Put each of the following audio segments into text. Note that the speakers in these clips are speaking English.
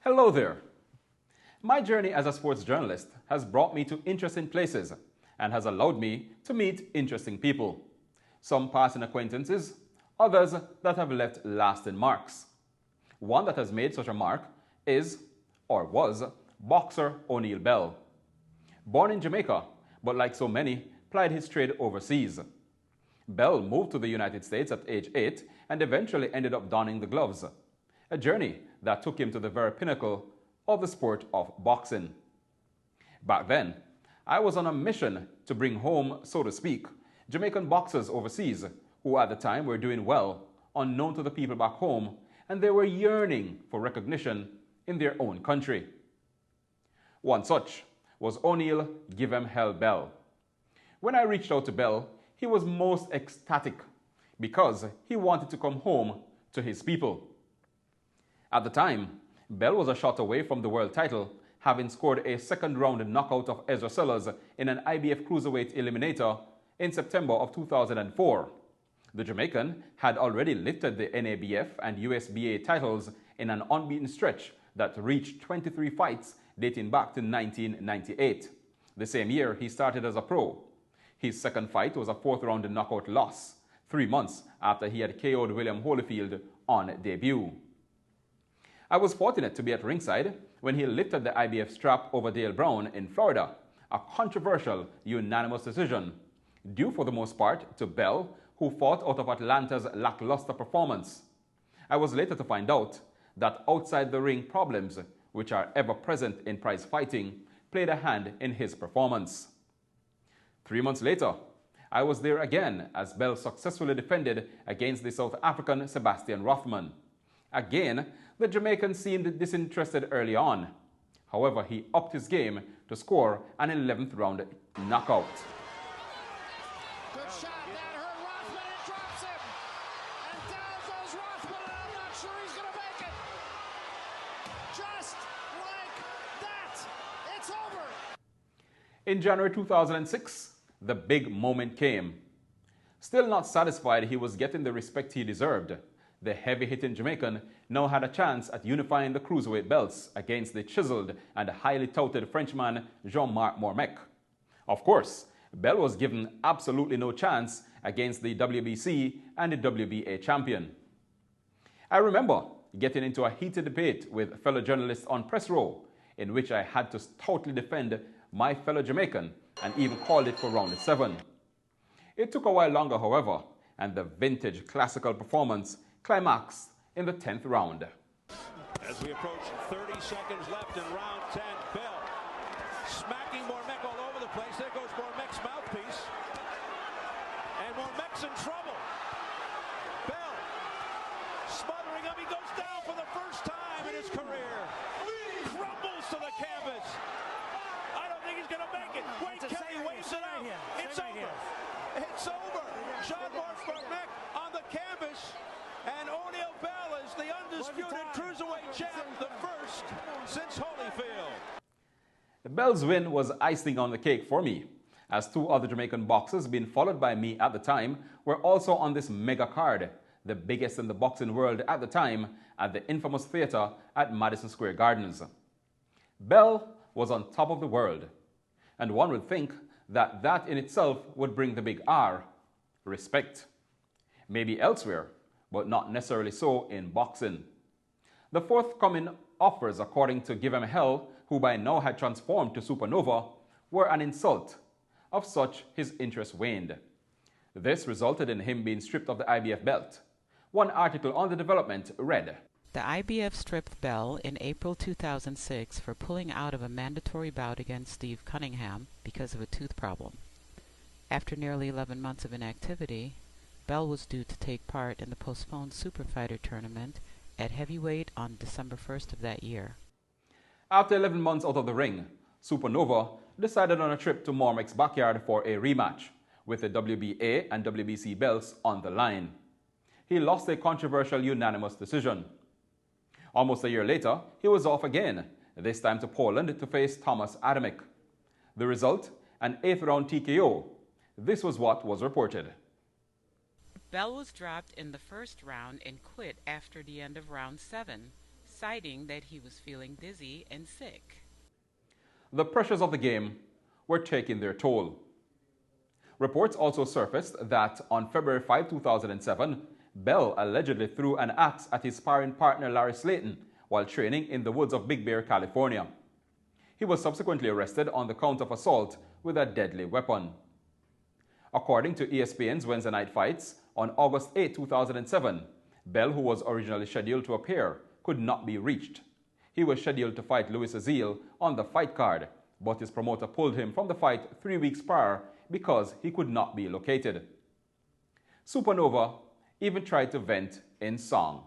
Hello there. My journey as a sports journalist has brought me to interesting places and has allowed me to meet interesting people. Some passing acquaintances, others that have left lasting marks. One that has made such a mark is, or was, boxer O'Neal Bell. Born in Jamaica, but like so many, plied his trade overseas. Bell moved to the United States at age 8 and eventually ended up donning the gloves, a journey that took him to the very pinnacle of the sport of boxing. Back then, I was on a mission to bring home, so to speak, Jamaican boxers overseas who at the time were doing well, unknown to the people back home, and they were yearning for recognition in their own country. One such was O'Neal "Give 'em Hell" Bell. When I reached out to Bell, he was most ecstatic because he wanted to come home to his people. At the time, Bell was a shot away from the world title, having scored a second-round knockout of Ezra Sellers in an IBF cruiserweight eliminator in September of 2004. The Jamaican had already lifted the NABF and USBA titles in an unbeaten stretch that reached 23 fights dating back to 1998. The same year, he started as a pro. His second fight was a fourth-round knockout loss, 3 months after he had KO'd William Holyfield on debut. I was fortunate to be at ringside when he lifted the IBF strap over Dale Brown in Florida, a controversial unanimous decision, due for the most part to Bell, who fought out of Atlanta's lackluster performance. I was later to find out that outside the ring problems, which are ever present in prize fighting, played a hand in his performance. 3 months later, I was there again as Bell successfully defended against the South African Sebastian Rothman. Again, the Jamaican seemed disinterested early on. However, he upped his game to score an 11th round knockout. Good shot, that hurt Rothman, it drops him. And down goes Rothman, and I'm not sure he's going to make it. Just like that, it's over. In January 2006, the big moment came. Still not satisfied he was getting the respect he deserved, the heavy-hitting Jamaican now had a chance at unifying the cruiserweight belts against the chiseled and highly touted Frenchman Jean-Marc Mormec. Of course, Bell was given absolutely no chance against the WBC and the WBA champion. I remember getting into a heated debate with fellow journalists on press row, in which I had to stoutly defend my fellow Jamaican and even called it for round 7. It took a while longer, however, and the vintage classical performance climaxed in the 10th round. As we approach 30 seconds left in round 10, Bell smacking Mormec all over the place. There goes Mormec's mouthpiece. And Mormec's in trouble. Bell smothering him. He goes down for the first time in his career. Crumbles to the canvas. I don't think he's going to make it. Wait, Kelly waves it out. It's over. It's over. Jean-Marc Mormec on the canvas. And O'Neal Bell is the undisputed cruiserweight champ, the first since Holyfield. Bell's win was icing on the cake for me, as 2 other Jamaican boxers being followed by me at the time were also on this mega card, the biggest in the boxing world at the time, at the infamous theater at Madison Square Gardens. Bell was on top of the world, and one would think that that in itself would bring the big R, respect. Maybe elsewhere, but not necessarily so in boxing. The forthcoming offers, according to Give 'em Hell, who by now had transformed to Supernova, were an insult. Of such, his interest waned. This resulted in him being stripped of the IBF belt. One article on the development read, "The IBF stripped Bell in April 2006 for pulling out of a mandatory bout against Steve Cunningham because of a tooth problem. After nearly 11 months of inactivity, Bell was due to take part in the postponed Superfighter tournament at heavyweight on December 1st of that year." After 11 months out of the ring, Supernova decided on a trip to Mormec's backyard for a rematch, with the WBA and WBC belts on the line. He lost a controversial unanimous decision. Almost a year later, he was off again, this time to Poland to face Thomas Adamek. The result, an 8th round TKO. This was what was reported. Bell was dropped in the first round and quit after the end of round 7, citing that he was feeling dizzy and sick. The pressures of the game were taking their toll. Reports also surfaced that on February 5, 2007, Bell allegedly threw an axe at his sparring partner Larry Slayton while training in the woods of Big Bear, California. He was subsequently arrested on the count of assault with a deadly weapon. According to ESPN's Wednesday Night Fights, on August 8, 2007, Bell, who was originally scheduled to appear, could not be reached. He was scheduled to fight Louis Azil on the fight card, but his promoter pulled him from the fight 3 weeks prior because he could not be located. Supernova even tried to vent in song.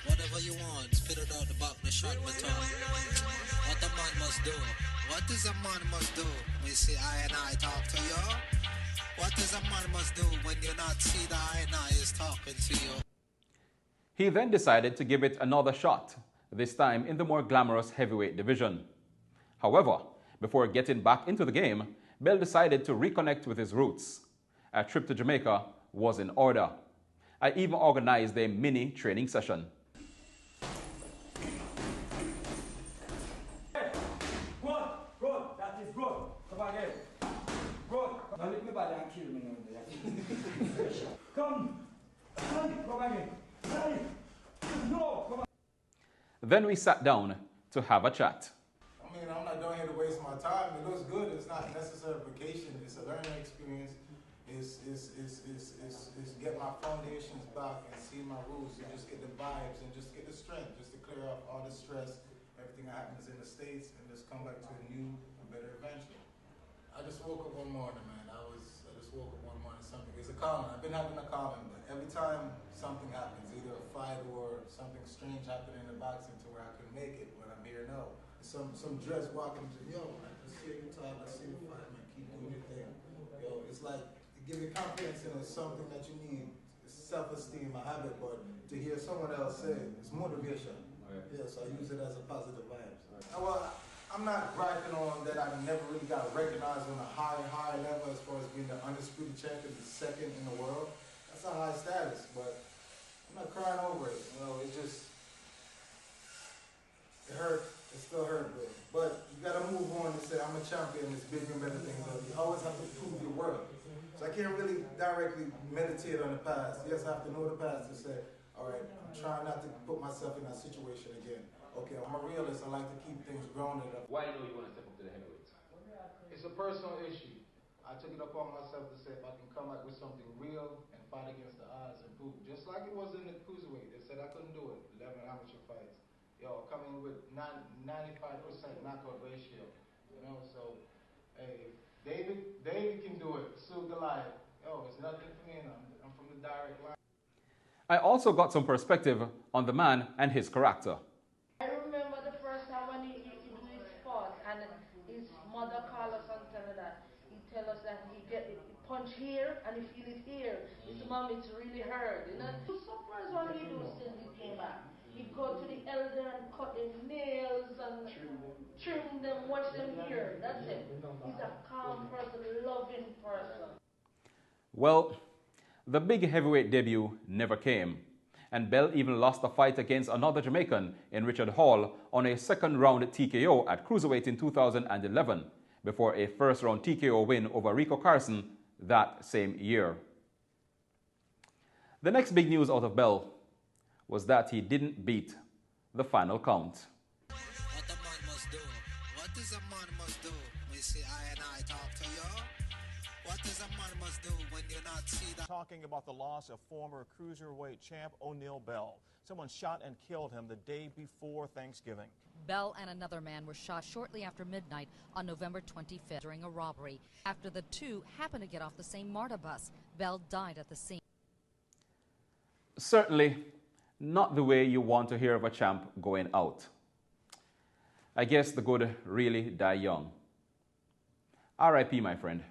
Whatever you want, spit it out the back, the shot baton. What a man must do. What is a man must do? We see I and I talk to you. What is a man must do when you not see the I and I is talking to you? He then decided to give it another shot, this time in the more glamorous heavyweight division. However, before getting back into the game, Bell decided to reconnect with his roots. A trip to Jamaica was in order. I even organized a mini training session. Then we sat down to have a chat. I mean, I'm not doing here to waste my time. It looks good. It's not necessary vacation. It's a learning experience. It's get my foundations back and see my roots and just get the vibes and just get the strength, just to clear off all the stress, everything that happens in the States, and just come back to a new, better adventure. I just woke up one morning, man. I just woke up one morning. Something. It's a calling. I've been having a calling, but every time something happens, either a fight or something strange happened in the boxing to where I couldn't make it, but I'm here now. Some dress walking to yo, man, let's see you talk, let's see you fight, man. Keep doing your thing. Yo, it's like to give you confidence in something that you need. It's self-esteem, I have it, but to hear someone else say it, it's motivation. Yeah, so I use it as a positive vibes. Well, I'm not griping on that I never really got recognized on a high level as far as being the undisputed champion, the second in the world. That's a high status, but I'm not crying over it. You know, it hurt. It still hurt, but you gotta move on and say, I'm a champion, it's bigger and better things. You always have to prove your worth. So I can't really directly meditate on the past. Yes, I have to know the past to say, all right, I'm trying not to put myself in that situation again. Okay, I'm a realist. I like to keep things grounded. Why do you want to step up to the heavyweights? It's a personal issue. I took it upon myself to say if I can come back with something real and fight against the odds and prove, just like it was in the cruiserweight. They said I couldn't do it, 11 amateur fights. Yo, coming with 95% knockout ratio. You know, so hey, David can do it. Sue Goliath. Yo, it's nothing for me. I'm from the direct line. I also got some perspective on the man and his character. I remember the first time when he do his sport and his mother called us and tell us that he tell us that he get it punch here and he feel it here. His mom it's really hurt, you know. He was surprised what he do since he came back. He go to the elder and cut their nails and trim them, wash them here. That's it. He's a calm person, loving person. Well, the big heavyweight debut never came, and Bell even lost a fight against another Jamaican in Richard Hall on a second-round TKO at cruiserweight in 2011, before a first-round TKO win over Rico Carson that same year. The next big news out of Bell was that he didn't beat the final count. What a man must do. What is a man must do? We see I and I talk to you. What is a man must do when you not see that? Talking about the loss of former cruiserweight champ O'Neal Bell. Someone shot and killed him the day before Thanksgiving. Bell and another man were shot shortly after midnight on November 25th during a robbery. After the two happened to get off the same MARTA bus, Bell died at the scene. Certainly not the way you want to hear of a champ going out. I guess the good really die young. R.I.P. my friend.